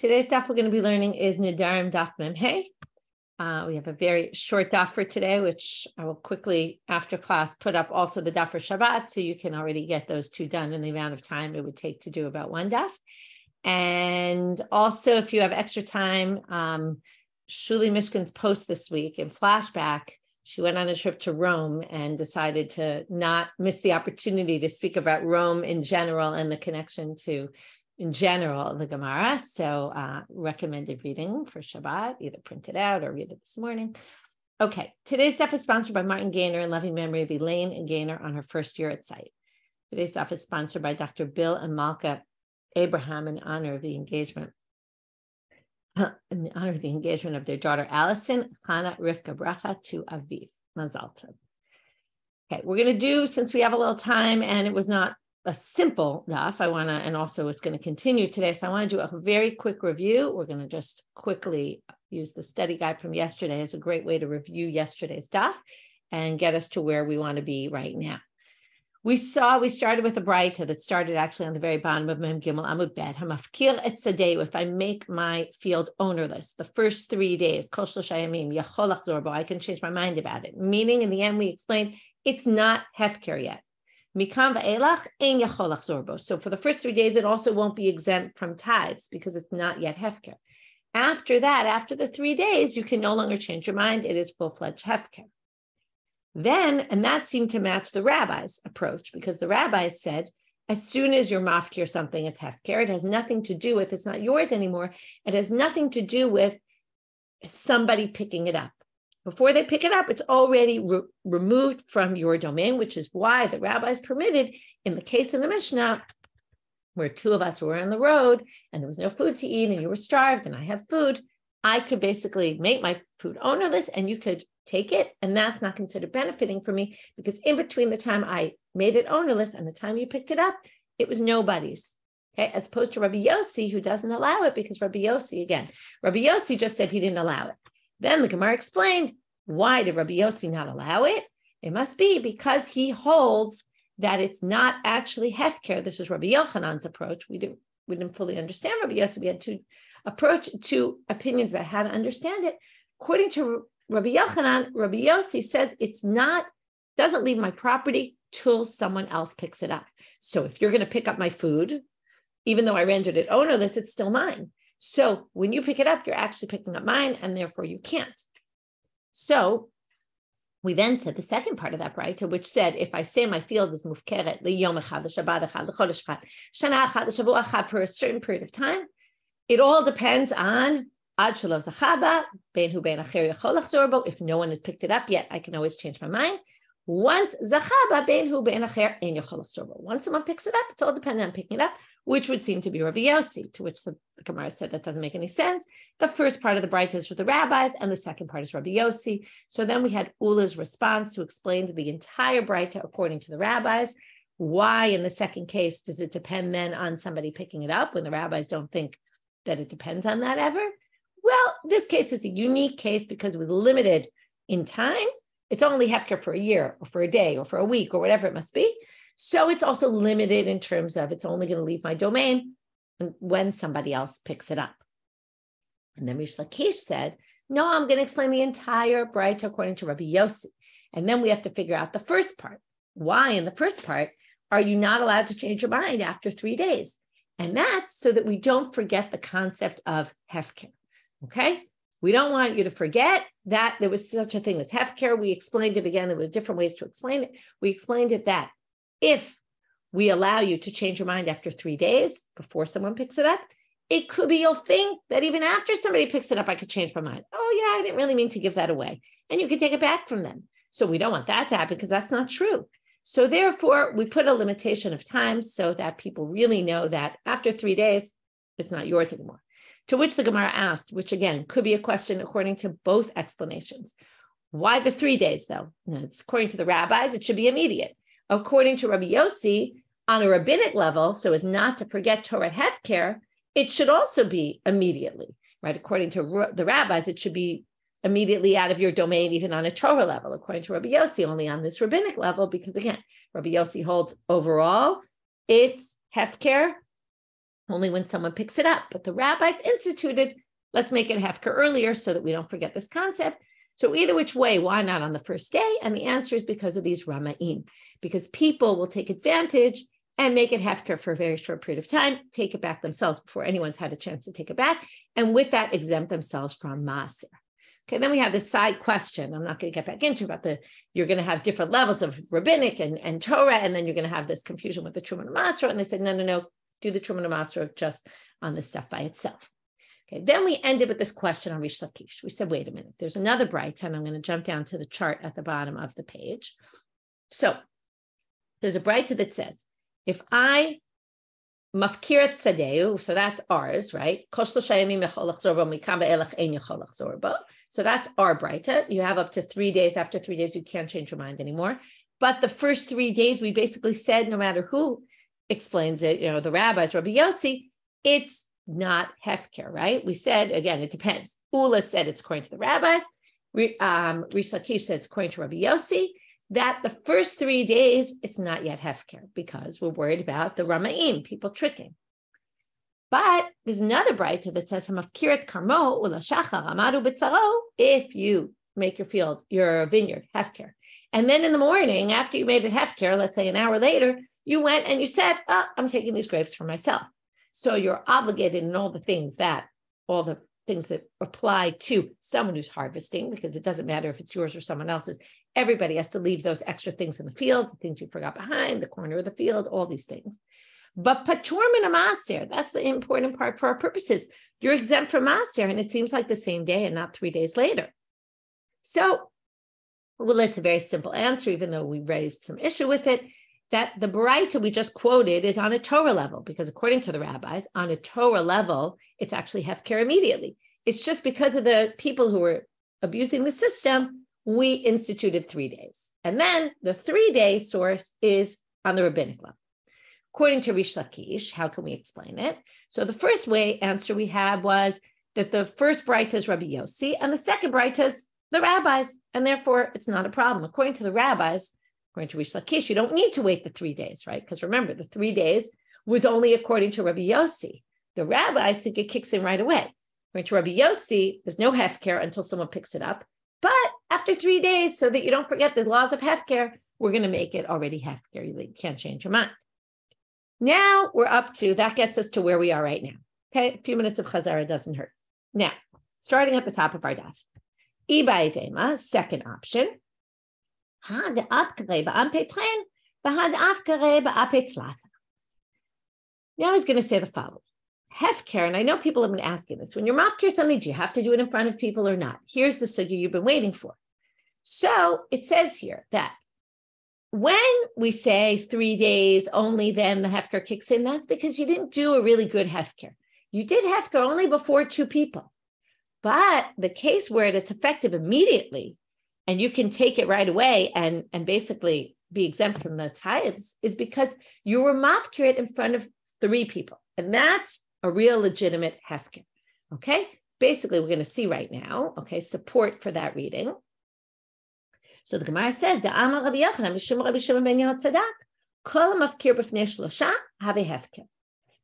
Today's daf we're going to be learning is Nedarim daf mem hey. We have a very short daf for today, which I will quickly, after class, put up also the daf for Shabbat, so you can already get those two done in the amount of time it would take to do about one daf. And also, if you have extra time, Shuli Mishkin's post this week in flashback, she went on a trip to Rome and decided to not miss the opportunity to speak about Rome in general and the connection to, in general, the Gemara. So recommended reading for Shabbat, either print it out or read it this morning. Okay, today's stuff is sponsored by Martin Gaynor in loving memory of Elaine and Gaynor on her first year at site. Today's stuff is sponsored by Dr. Bill and Malka Abraham in honor of the engagement. In honor of the engagement of their daughter Allison, Hannah, Rivka, Bracha to Aviv. Mazal tov. Okay, we're going to do, since we have a little time and it was not a simple daf, and also it's going to continue today, so I want to do a very quick review. We're going to just quickly use the study guide from yesterday as a great way to review yesterday's daf and get us to where we want to be right now. We started with a braita that started actually on the very bottom of Mem Gimel Amud Bet. Hamafkir et sadeu, if I make my field ownerless, the first 3 days, kol shlosha yamim, yachol lachzor bo, I can change my mind about it. Meaning, in the end, we explained it's not hefker yet. Mikam va'elach ein yachol lachzor bo. So for the first 3 days, it also won't be exempt from tithes because it's not yet hefker. After that, after the 3 days, you can no longer change your mind. It is full-fledged hefker. Then, and that seemed to match the rabbi's approach, because the rabbis said, as soon as you're mafkir something, it's hefker. It has nothing to do with, it's not yours anymore. It has nothing to do with somebody picking it up. Before they pick it up, it's already removed from your domain, which is why the rabbis permitted, in the case of the Mishnah, where two of us were on the road and there was no food to eat and you were starved and I have food, I could basically make my food ownerless and you could take it, and that's not considered benefiting for me because in between the time I made it ownerless and the time you picked it up, it was nobody's. Okay, as opposed to Rabbi Yosi, who doesn't allow it, because Rabbi Yosi just said he didn't allow it. Then the Gemara explained, why did Rabbi Yosi not allow it? It must be because he holds that it's not actually hefker. This was Rabbi Yochanan's approach. We didn't fully understand Rabbi Yosi. We had two opinions about how to understand it. According to Rabbi Yochanan, Rabbi Yosi says doesn't leave my property till someone else picks it up. So if you're going to pick up my food, even though I rendered it ownerless, it's still mine. So when you pick it up, you're actually picking up mine, and therefore you can't. So we then said the second part of that braita, which said, if I say my field is mufkeret liyom echad, l'shabbat echad, l'chodesh echad, shana echad, l'shavua echad, for a certain period of time, it all depends on if no one has picked it up yet, I can always change my mind. Once someone picks it up, it's all dependent on picking it up, which would seem to be Rabbi Yosi, to which the Gemara said that doesn't make any sense. The first part of the braita is for the rabbis, and the second part is Rabbi Yosi. So then we had Ula's response to explain the entire braita according to the rabbis. Why, in the second case, does it depend then on somebody picking it up when the rabbis don't think that it depends on that ever? Well, this case is a unique case because we're limited in time. It's only hefker for a year or for a day or for a week or whatever it must be. So it's also limited in terms of it's only going to leave my domain when somebody else picks it up. And then Reish Lakish said, no, I'm going to explain the entire braita according to Rabbi Yosi. And then we have to figure out the first part. Why in the first part are you not allowed to change your mind after 3 days? And that's so that we don't forget the concept of hefker. Okay, we don't want you to forget that there was such a thing as hefker. We explained it again. There were different ways to explain it. We explained it that if we allow you to change your mind after 3 days before someone picks it up, it could be you'll think that even after somebody picks it up, I could change my mind. Oh yeah, I didn't really mean to give that away. And you could take it back from them. So we don't want that to happen because that's not true. So therefore, we put a limitation of time so that people really know that after 3 days, it's not yours anymore. To which the Gemara asked, which again could be a question according to both explanations. Why the 3 days though? No, it's according to the rabbis, it should be immediate. According to Rabbi Yosi, on a rabbinic level, so as not to forget Torah hefker, it should also be immediately, right? According to the rabbis, it should be immediately out of your domain, even on a Torah level. According to Rabbi Yosi, only on this rabbinic level, because again, Rabbi Yosi holds overall, it's hefker only when someone picks it up. But the rabbis instituted, let's make it hefker earlier so that we don't forget this concept. So either which way, why not on the first day? And the answer is because of these rama'im, because people will take advantage and make it hefker for a very short period of time, take it back themselves before anyone's had a chance to take it back, and with that exempt themselves from maaser. Okay, then we have this side question. I'm not going to get back into about you're going to have different levels of rabbinic and Torah, and then you're going to have this confusion with the Truma and Masra. And they said, no, do the Truma and Masra just on this stuff by itself. Okay, then we ended with this question on Reish Lakish. We said, wait a minute, there's another braita, and I'm going to jump down to the chart at the bottom of the page. So there's a braita that says, if I mafkirat sadeu, so that's ours, right? So that's our braita. You have up to 3 days. After 3 days, you can't change your mind anymore. But the first 3 days, we basically said, no matter who explains it, the rabbis, Rabbi Yosi, it's not hefker, right? We said, again, it depends. Ula said it's according to the rabbis. Reish Lakish said it's according to Rabbi Yosi, that the first 3 days, it's not yet hefker because we're worried about the rama'im, people tricking. But there's another braita that says, if you make your vineyard hefker, and then in the morning, after you made it hefker, let's say an hour later, you went and you said, I'm taking these grapes for myself. So you're obligated in all the things that apply to someone who's harvesting, because it doesn't matter if it's yours or someone else's. Everybody has to leave those extra things in the field, the things you forgot behind, the corner of the field, all these things. But patur min maaser, that's the important part for our purposes. You're exempt from maaser, and it seems like the same day and not 3 days later. So, well, it's a very simple answer, even though we raised some issue with it, that the braita we just quoted is on a Torah level, because according to the rabbis, on a Torah level, it's actually hefker immediately. It's just because of the people who were abusing the system, we instituted 3 days. And then the 3-day source is on the rabbinic level. According to Reish Lakish, how can we explain it? So the first answer we had was that the first braita is Rabbi Yosi, and the second braita is the rabbis, and therefore it's not a problem. According to the rabbis, according to Reish Lakish, you don't need to wait the 3 days, right? Because remember, the 3 days was only according to Rabbi Yosi. The rabbis think it kicks in right away. According to Rabbi Yosi, there's no hefker until someone picks it up. But after 3 days, so that you don't forget the laws of hefker, we're going to make it already hefker. You can't change your mind. Now we're up to, that gets us to where we are right now. Okay, a few minutes of chazara doesn't hurt. Now, starting at the top of our daf. Ibaidema, second option. Now I was going to say the following. Hefker, and I know people have been asking this, when you're mafker something, do you have to do it in front of people or not? Here's the sugya you've been waiting for. So it says here that when we say 3 days only, then the hefker kicks in, that's because you didn't do a really good hefker. You did hefker only before 2 people. But the case where it's effective immediately, and you can take it right away and basically be exempt from the tithes, is because you were mafker in front of 3 people. And that's a real legitimate hefker. Okay? Basically, we're going to see right now, okay, support for that reading. So the Gemara says, the Amar Rabbi Yochanan, Rabbi Shimon ben Yehotzedek, kol mafkir b'fnei shlosha have hefker.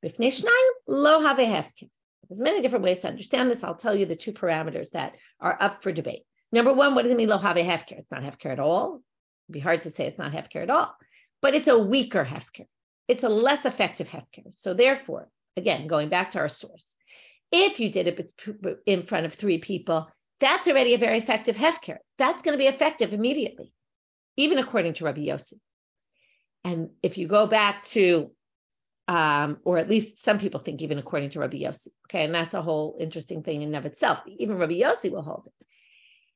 B'fnei shnayim lo have hefker. There's many different ways to understand this. I'll tell you the 2 parameters that are up for debate. Number 1, what does it mean lo have hefker? It's not hefker at all. It'd be hard to say it's not hefker at all, but it's a weaker hefker. It's a less effective hefker. So therefore, again, going back to our source, if you did it in front of 3 people, that's already a very effective hefker. That's going to be effective immediately, even according to Rabbi Yosi. And if you go back to, or at least some people think even according to Rabbi Yosi, okay, and that's a whole interesting thing in and of itself. Even Rabbi Yosi will hold it.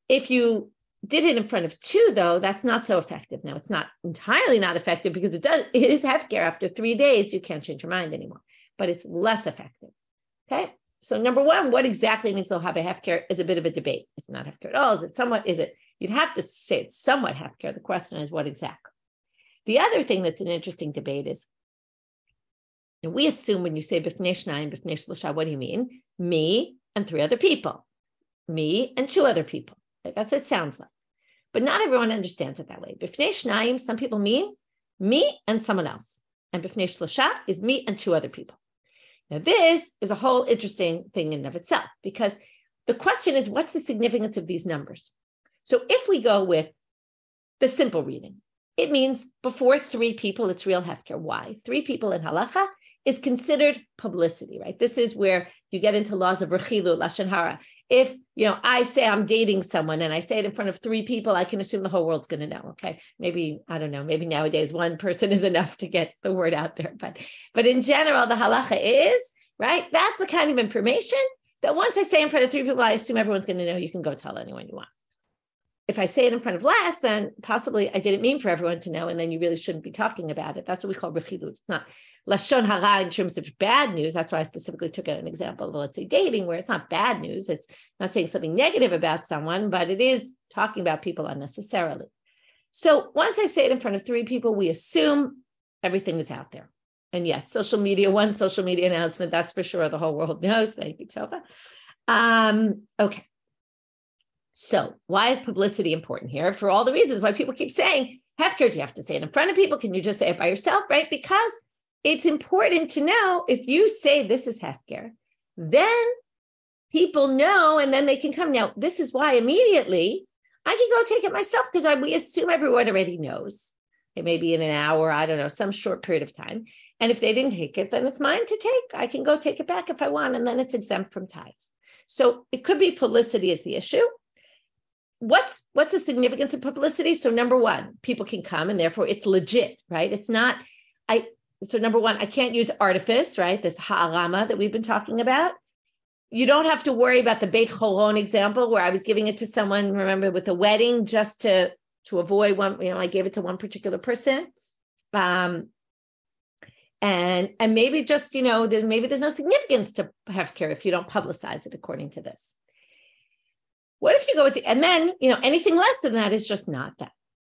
If you did it in front of 2, though, that's not so effective. Now, it's not entirely not effective because it is hefker. After 3 days, you can't change your mind anymore, but it's less effective, okay? So number 1, what exactly means they'll have a hefker is a bit of a debate. It's not hefker at all. You'd have to say it's somewhat hefker. The question is what exactly. The other thing that's an interesting debate is, and we assume when you say b'fnei shnayim, b'fnei shlosha, what do you mean? Me and 3 other people. Me and 2 other people. That's what it sounds like. But not everyone understands it that way. B'fnei shnayim, some people mean me and someone else. And b'fnei shlosha is me and 2 other people. Now, this is a whole interesting thing in and of itself, because the question is, what's the significance of these numbers? So if we go with the simple reading, it means before 3 people, it's real hefker. Why? 3 people in halacha is considered publicity, right? This is where you get into laws of rechilu, lashon hara. If, I say I'm dating someone and I say it in front of 3 people, I can assume the whole world's going to know, okay? Maybe, I don't know, maybe nowadays 1 person is enough to get the word out there. But in general, the halacha is, right? That's the kind of information that once I say in front of 3 people, I assume everyone's going to know. You can go tell anyone you want. If I say it in front of less, then possibly I didn't mean for everyone to know, and then you really shouldn't be talking about it. That's what we call rechilut. It's not lashon hara in terms of bad news. That's why I specifically took an example of, let's say, dating, where it's not bad news. It's not saying something negative about someone, but it is talking about people unnecessarily. So once I say it in front of 3 people, we assume everything is out there. And yes, social media, one social media announcement, that's for sure the whole world knows. Thank you, Tova. Okay. So why is publicity important here? For all the reasons why people keep saying, hefker, do you have to say it in front of people? Can you just say it by yourself, right? Because it's important to know if you say this is hefker, then people know, and then they can come. Now, this is why immediately I can go take it myself, because we assume everyone already knows. It may be in an hour, I don't know, some short period of time. And if they didn't take it, then it's mine to take. I can go take it back if I want, and then it's exempt from tithes. So it could be publicity is the issue. What's the significance of publicity? So number 1, people can come, and therefore it's legit, right? It's not, so number 1, I can't use artifice, right? This ha'arama that we've been talking about. You don't have to worry about the Beit Choron example where I was giving it to someone, remember, with a wedding, just to avoid one, I gave it to one particular person. And maybe just, maybe there's no significance to hefker if you don't publicize it according to this. What if you go with and then, anything less than that is just not that.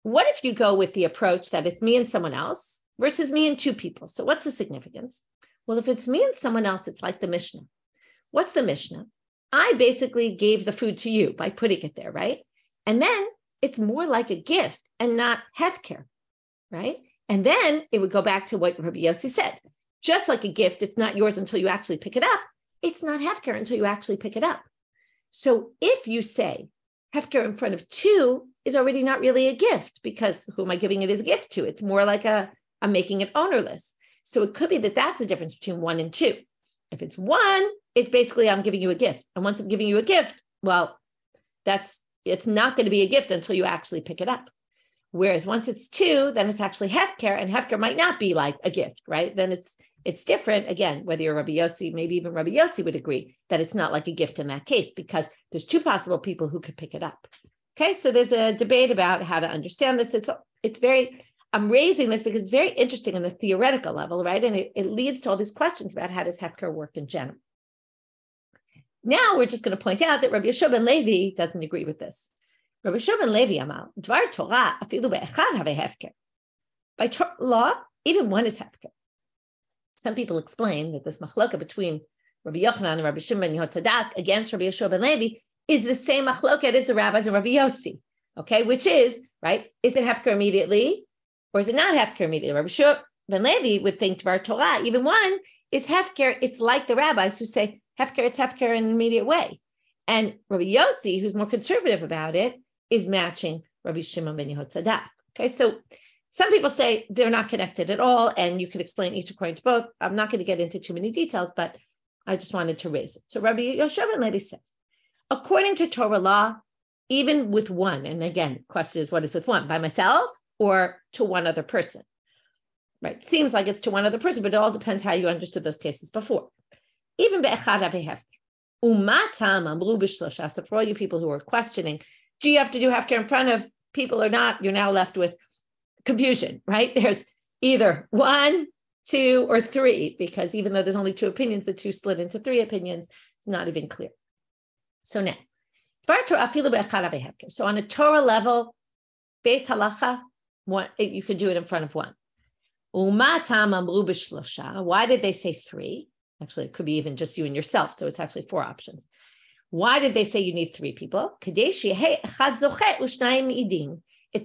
What if you go with the approach that it's me and someone else versus me and 2 people? So what's the significance? Well, if it's me and someone else, it's like the Mishnah. What's the Mishnah? I basically gave the food to you by putting it there, right? And then it's more like a gift and not hefker, right? And then it would go back to what Rabbi Yosi said. Just like a gift, it's not yours until you actually pick it up. It's not hefker until you actually pick it up. So if you say hefker in front of 2 is already not really a gift, because who am I giving it as a gift to? It's more like I'm making it ownerless. So it could be that that's the difference between 1 and 2. If it's 1, it's basically I'm giving you a gift. And once I'm giving you a gift, well, it's not going to be a gift until you actually pick it up. Whereas once it's 2, then it's actually hefker, and hefker might not be like a gift, right? Then it's different. Again, whether you're Rabbi Yosi, maybe even Rabbi Yosi would agree that it's not like a gift in that case, because there's 2 possible people who could pick it up. Okay, so there's a debate about how to understand this. It's very, I'm raising this because it's very interesting on the theoretical level, right? And it leads to all these questions about how does hefker work in general. Now we're just going to point out that Rabbi Yehoshua ben Levi doesn't agree with this. Rabbi Shimon ben Levi amal, dvar Torah afilu be'echad have hefker. By law, even 1 is hefker. Some people explain that this machloka between Rabbi Yochanan and Rabbi Shimon ben Yehotzedek against Rabbi Yehoshua ben Levi is the same machloka as the rabbis and Rabbi Yosi, okay? Which is, right, is it hefker immediately or is it not hefker immediately? Rabbi Yehoshua ben Levi would think dvar Torah, even 1 is hefker. It's like the rabbis who say hefker, it's hefker in an immediate way. And Rabbi Yosi, who's more conservative about it, is matching Rabbi Shimon ben Yehotzedek. Okay, so some people say they're not connected at all, and you can explain each according to both. I'm not going to get into too many details, but I just wanted to raise it. So Rabbi Yehoshua ben Levi says, according to Torah law, even with 1, and again, question is, what is with 1? By myself or to 1 other person? Right? Seems like it's to 1 other person, but it all depends how you understood those cases before. Even be'echad havei umatam amru b'shlosha. So for all you people who are questioning, do you have to do hefker in front of people or not? You're now left with confusion, right? There's either 1, 2, or 3, because even though there's only 2 opinions, the 2 split into 3 opinions. It's not even clear. So now, so on a Torah level, base halacha, you could do it in front of 1. Why did they say 3? Actually, it could be even just you and yourself. So it's actually 4 options. Why did they say you need 3 people? It's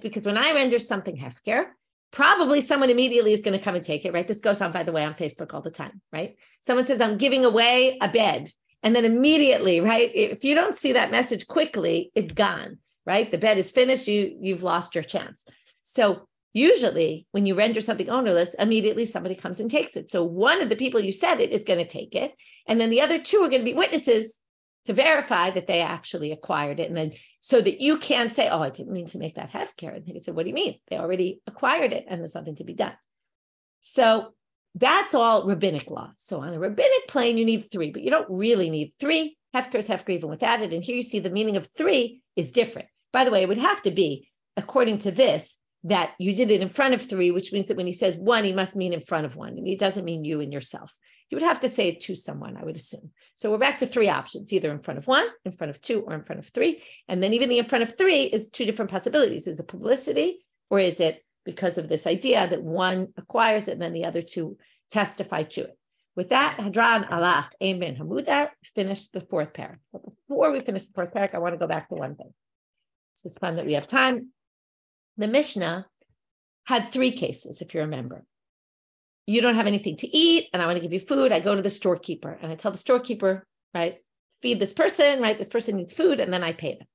because when I render something hefker, probably someone immediately is going to come and take it, right? This goes on, by the way, on Facebook all the time, right? Someone says, I'm giving away a bed. And then immediately, right? If you don't see that message quickly, it's gone, right? The bed is finished. You've lost your chance. So usually when you render something ownerless, immediately somebody comes and takes it. So one of the people you said it is going to take it. And then the other two are going to be witnesses to verify that they actually acquired it. And then so that you can't say, oh, I didn't mean to make that hefker. And they said, what do you mean? They already acquired it and there's nothing to be done. So that's all rabbinic law. So on a rabbinic plane, you need three, but you don't really need three. Hefker is hefker even without it. And here you see the meaning of three is different. By the way, it would have to be, according to this, that you did it in front of three, which means that when he says one, he must mean in front of one. And he doesn't mean you and yourself. You would have to say it to someone, I would assume. So we're back to three options, either in front of one, in front of two, or in front of three. And then even the in front of three is two different possibilities. Is it publicity, or is it because of this idea that one acquires it and then the other two testify to it? With that, Hadran Alach, Amen Hamudar, finished the fourth parak. But before we finish the fourth parak, I want to go back to one thing. This is fun that we have time. The Mishnah had three cases, if you remember. You don't have anything to eat, and I want to give you food. I go to the storekeeper, and I tell the storekeeper, right, feed this person, right? This person needs food, and then I pay them.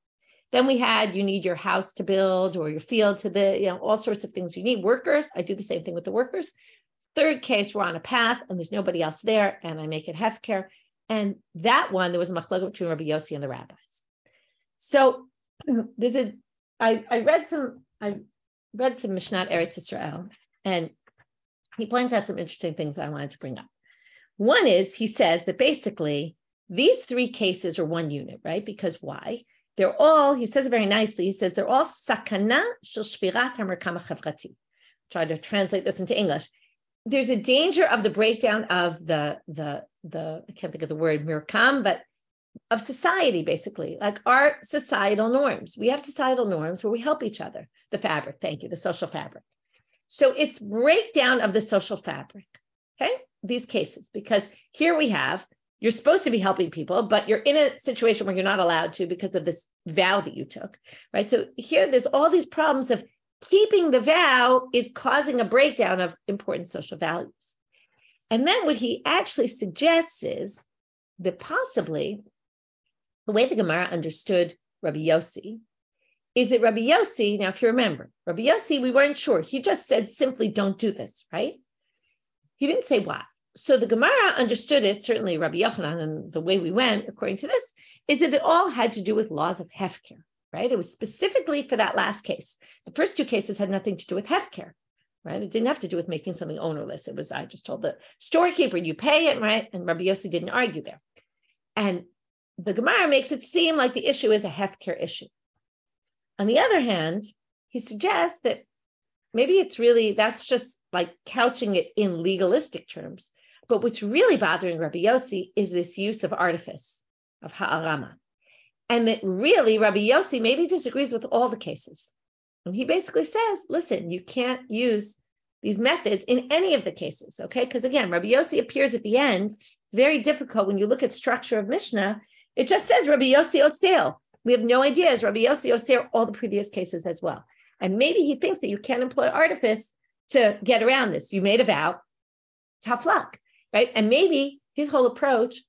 Then we had, you need your house to build or your field to all sorts of things. You need workers. I do the same thing with the workers. Third case, we're on a path, and there's nobody else there, and I make it hefker. And that one, there was a machlokes between Rabbi Yosi and the rabbis. So I read some Mishnat Eretz Yisrael, and he points out some interesting things that I wanted to bring up. One is, he says that basically these three cases are one unit, right? Because why? They're all, he says it very nicely, he says they're all sakana shel shvirat hamerkam hachavrati. Try to translate this into English. There's a danger of the breakdown of the I can't think of the word mirkam, but of society, basically, like our societal norms. We have societal norms where we help each other. The fabric, thank you, the social fabric. So it's breakdown of the social fabric, okay? These cases, because here we have, you're supposed to be helping people, but you're in a situation where you're not allowed to because of this vow that you took, right? So here there's all these problems of keeping the vow is causing a breakdown of important social values. And then what he actually suggests is that possibly the way the Gemara understood Rabbi Yosi is that Rabbi Yosi, now if you remember, Rabbi Yosi, we weren't sure. He just said simply, don't do this, right? He didn't say why. So the Gemara understood it, certainly Rabbi Yochanan, and the way we went, according to this, is that it all had to do with laws of hefker, right? It was specifically for that last case. The first two cases had nothing to do with hefker, right? It didn't have to do with making something ownerless. It was, I just told the storekeeper, you pay it, right? And Rabbi Yosi didn't argue there. And the Gemara makes it seem like the issue is a hefker issue. On the other hand, he suggests that maybe it's really, that's just like couching it in legalistic terms. But what's really bothering Rabbi Yosi is this use of artifice, of ha'arama. And that really Rabbi Yosi maybe disagrees with all the cases. And he basically says, listen, you can't use these methods in any of the cases, okay? Because again, Rabbi Yosi appears at the end. It's very difficult when you look at structure of Mishnah. It just says Rabbi Yosi Osel. We have no idea, is Rabbi Yosi Osel all the previous cases as well. And maybe he thinks that you can't employ artifice to get around this. You made a vow, tough luck, right? And maybe his whole approach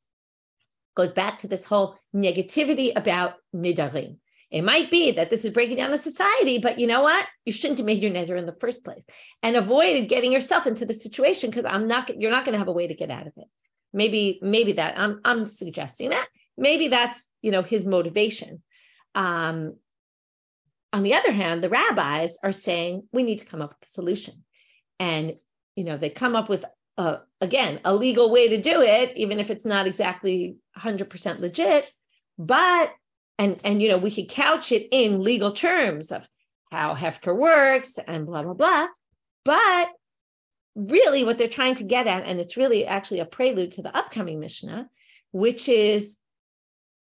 goes back to this whole negativity about Nedarim. It might be that this is breaking down the society, but you know what? You shouldn't have made your neder in the first place and avoided getting yourself into the situation because you're not going to have a way to get out of it. Maybe that I'm suggesting that. Maybe that's, his motivation. On the other hand, the rabbis are saying we need to come up with a solution. And, they come up with, again, a legal way to do it, even if it's not exactly 100% legit, but, and we could couch it in legal terms of how hefker works and blah, blah, blah. But really what they're trying to get at, and it's really actually a prelude to the upcoming Mishnah, which is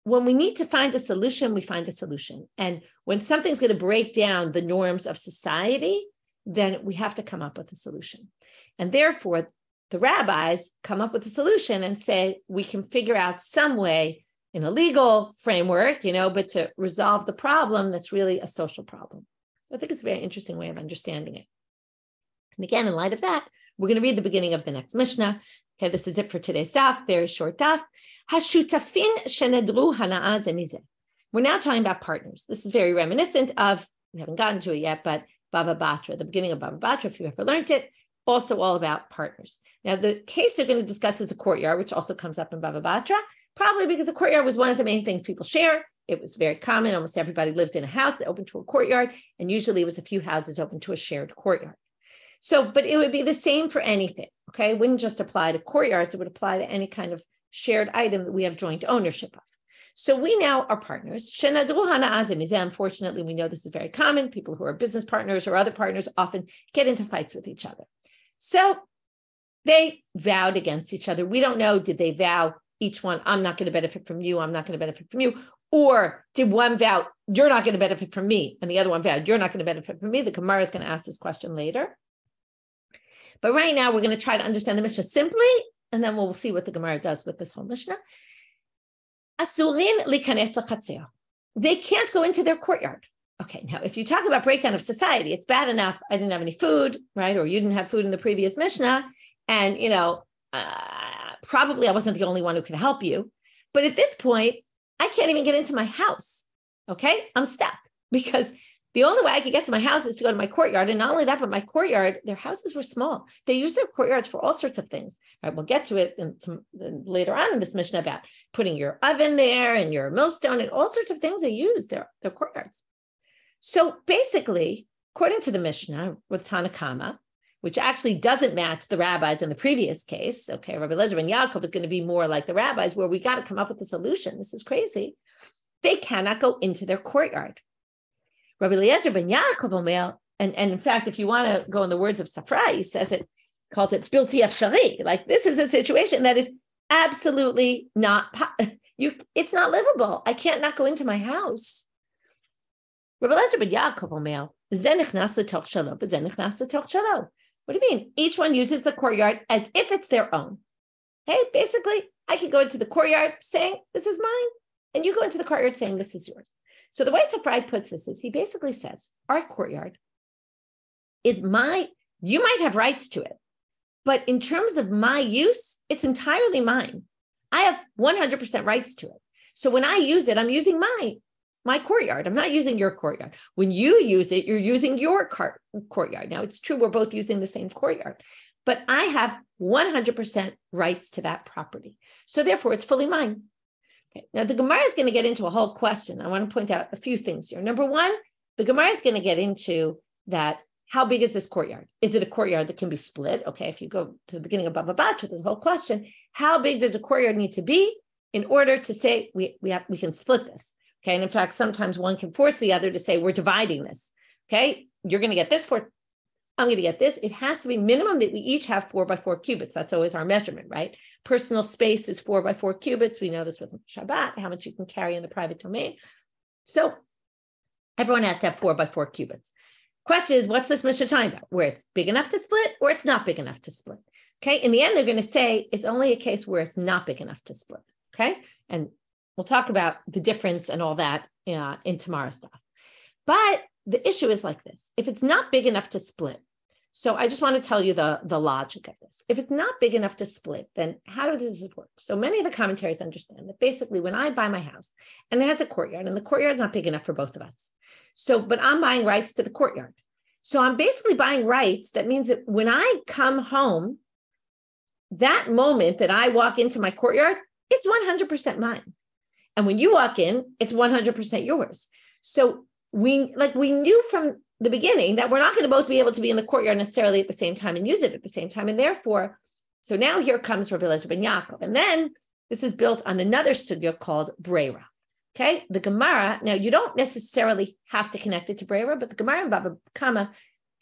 when we need to find a solution, we find a solution. And when something's going to break down the norms of society, then we have to come up with a solution. And therefore, the rabbis come up with a solution and say, we can figure out some way in a legal framework, but to resolve the problem that's really a social problem. So I think it's a very interesting way of understanding it. And again, in light of that, we're going to read the beginning of the next Mishnah. Okay, this is it for today's daf, very short daf. Hashutafin shenedru hana'a ze mizeh. We're now talking about partners. This is very reminiscent of, we haven't gotten to it yet, but Bava Batra, the beginning of Bava Batra, if you ever learned it, also all about partners. Now, the case they're going to discuss is a courtyard, which also comes up in Bava Batra, probably because a courtyard was one of the main things people share. It was very common. Almost everybody lived in a house that opened to a courtyard, and usually it was a few houses open to a shared courtyard. So, but it would be the same for anything, okay? It wouldn't just apply to courtyards. It would apply to any kind of shared item that we have joint ownership of. So we now are partners. Unfortunately, we know this is very common. People who are business partners or other partners often get into fights with each other. So they vowed against each other. We don't know, did they vow each one, I'm not going to benefit from you, I'm not going to benefit from you? Or did one vow, you're not going to benefit from me, and the other one vowed, you're not going to benefit from me? The Gemara is going to ask this question later. But right now, we're going to try to understand the Mishnah simply, and then we'll see what the Gemara does with this whole Mishnah. Asurin likanes lachatzeo. They can't go into their courtyard. Okay, now if you talk about breakdown of society, it's bad enough I didn't have any food, right? Or you didn't have food in the previous Mishnah, and probably I wasn't the only one who could help you. But at this point, I can't even get into my house. Okay, I'm stuck because the only way I could get to my house is to go to my courtyard. And not only that, but my courtyard, their houses were small. They used their courtyards for all sorts of things. All right, we'll get to it later on in this Mishnah about putting your oven there and your millstone and all sorts of things they use their courtyards. So basically, according to the Mishnah with Tanakama, which actually doesn't match the rabbis in the previous case, okay, Rabbi Eliezer and Yaakov is going to be more like the rabbis where we got to come up with a solution. This is crazy. They cannot go into their courtyard. Rabbi Eliezer ben Yaakov Omer, and in fact, if you want to go in the words of Safra, he says it, calls it bilti afshari. Like this is a situation that is absolutely not, it's not livable. I can't not go into my house. Rabbi Eliezer ben Yaakov Omer, ze nichnas l'toch shalo, ze nichnas l'toch shalo. What do you mean? Each one uses the courtyard as if it's their own. Hey, basically, I could go into the courtyard saying, this is mine, and you go into the courtyard saying, this is yours. So the way Safrai puts this is he basically says, our courtyard is you might have rights to it, but in terms of my use, it's entirely mine. I have 100% rights to it. So when I use it, I'm using my courtyard. I'm not using your courtyard. When you use it, you're using your courtyard. Now, it's true we're both using the same courtyard, but I have 100% rights to that property. So therefore, it's fully mine. Okay. Now, the Gemara is going to get into a whole question. I want to point out a few things here. Number one, the Gemara is going to get into that. How big is this courtyard? Is it a courtyard that can be split? Okay, if you go to the beginning of Bava Batra, there's a whole question. How big does a courtyard need to be in order to say we can split this? Okay, and in fact, sometimes one can force the other to say, we're dividing this. Okay, you're going to get this part, I'm going to get this. It has to be minimum that we each have 4 by 4 cubits. That's always our measurement, right? Personal space is 4 by 4 cubits. We know this with Shabbat, how much you can carry in the private domain. So everyone has to have 4 by 4 cubits. Question is, what's this Mishnah talking about? Where it's big enough to split or it's not big enough to split? Okay, in the end, they're going to say it's only a case where it's not big enough to split. Okay, and we'll talk about the difference and all that in tomorrow's stuff. But the issue is like this. If it's not big enough to split, so I just want to tell you the logic of this. If it's not big enough to split, then how does this work? So many of the commentaries understand that basically when I buy my house and it has a courtyard and the courtyard's not big enough for both of us. So, but I'm buying rights to the courtyard. So I'm basically buying rights. That means that when I come home, that moment that I walk into my courtyard, it's 100% mine. And when you walk in, it's 100% yours. So we knew from the beginning that we're not going to both be able to be in the courtyard necessarily at the same time and use it at the same time. And therefore, so now here comes Rabbi Eliezer ben Yaakov. And then this is built on another sugya called breira. Okay, the Gemara, now you don't necessarily have to connect it to breira, but the Gemara in Bava Kama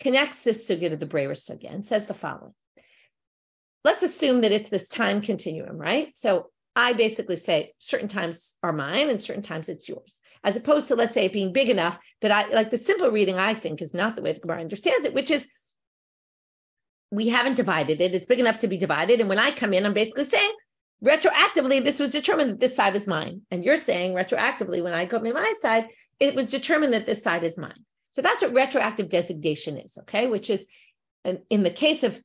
connects this sugya to the breira sugya and says the following. Let's assume that it's this time continuum, right? So I basically say certain times are mine and certain times it's yours, as opposed to, let's say, it being big enough that I, like the simple reading, I think is not the way the Gemara understands it, which is we haven't divided it. It's big enough to be divided. And when I come in, I'm basically saying, retroactively, this was determined that this side is mine. And you're saying retroactively, when I come to my side, it was determined that this side is mine. So that's what retroactive designation is, okay? Which is in the case of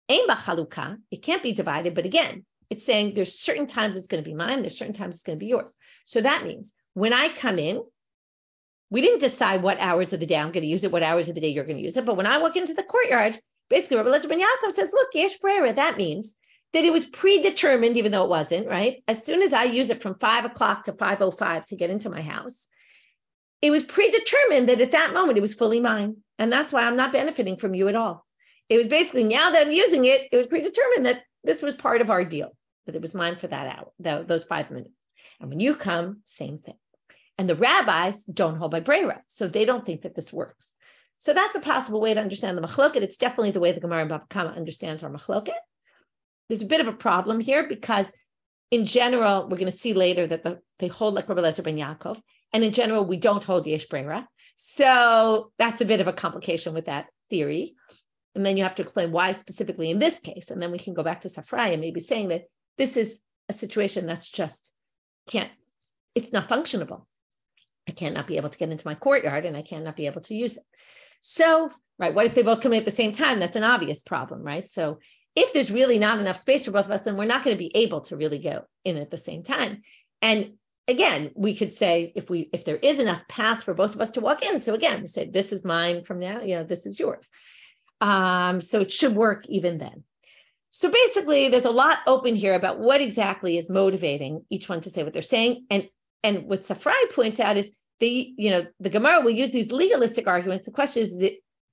ein b'chalukah, it can't be divided. But again, it's saying there's certain times it's going to be mine, there's certain times it's going to be yours. So that means when I come in, we didn't decide what hours of the day I'm going to use it, what hours of the day you're going to use it. But when I walk into the courtyard, basically Rabbi Eliezer ben Yaakov says, look, yesh brera, that means that it was predetermined, even though it wasn't, right? As soon as I use it from 5 o'clock to 5:05 to get into my house, it was predetermined that at that moment it was fully mine. And that's why I'm not benefiting from you at all. It was basically, now that I'm using it, it was predetermined that this was part of our deal, that it was mine for that hour, those 5 minutes. And when you come, same thing. And the rabbis don't hold by brera, so they don't think that this works. So that's a possible way to understand the machloket. It's definitely the way the Gemara and Baba Kama understands our machloket. There's a bit of a problem here because in general, we're going to see later that they hold like Rabbi Eliezer ben Yaakov, and in general, we don't hold yesh brera. So that's a bit of a complication with that theory. And then you have to explain why specifically in this case. And then we can go back to Safrai and maybe saying that this is a situation that's just it's not functionable. I cannot be able to get into my courtyard and I cannot be able to use it. So, right, what if they both come in at the same time? That's an obvious problem, right? So if there's really not enough space for both of us, then we're not going to be able to really go in at the same time. And again, we could say if there is enough path for both of us to walk in. So again, we say, this is mine from now, this is yours. So it should work even then. So basically, there's a lot open here about what exactly is motivating each one to say what they're saying. And what Safrai points out is the Gemara will use these legalistic arguments. The question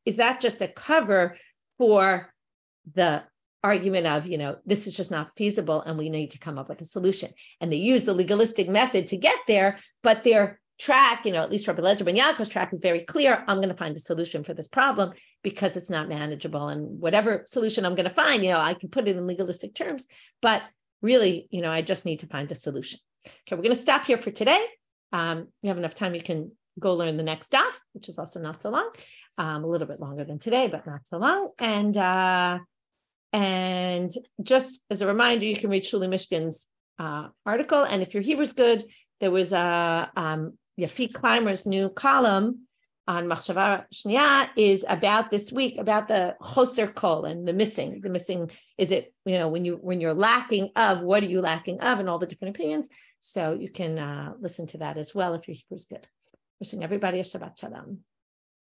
is that just a cover for the argument of, this is just not feasible and we need to come up with a solution. And they use the legalistic method to get there, but their track, at least Rabbi Eliezer ben Yaakov's track is very clear. I'm going to find a solution for this problem because it's not manageable. And whatever solution I'm going to find, I can put it in legalistic terms, but really, I just need to find a solution. Okay, we're going to stop here for today. You have enough time, you can go learn the next daf, which is also not so long, a little bit longer than today, but not so long. And just as a reminder, you can read Shuli Mishkin's article. And if your Hebrew's good, there was a Yafi Clymer's new column on Machshava Shniya is about this week, about the choser kol and the missing. The missing, is it, when you're lacking of, what are you lacking of, and all the different opinions. So you can listen to that as well if your Hebrew's good. Wishing everybody a Shabbat Shalom.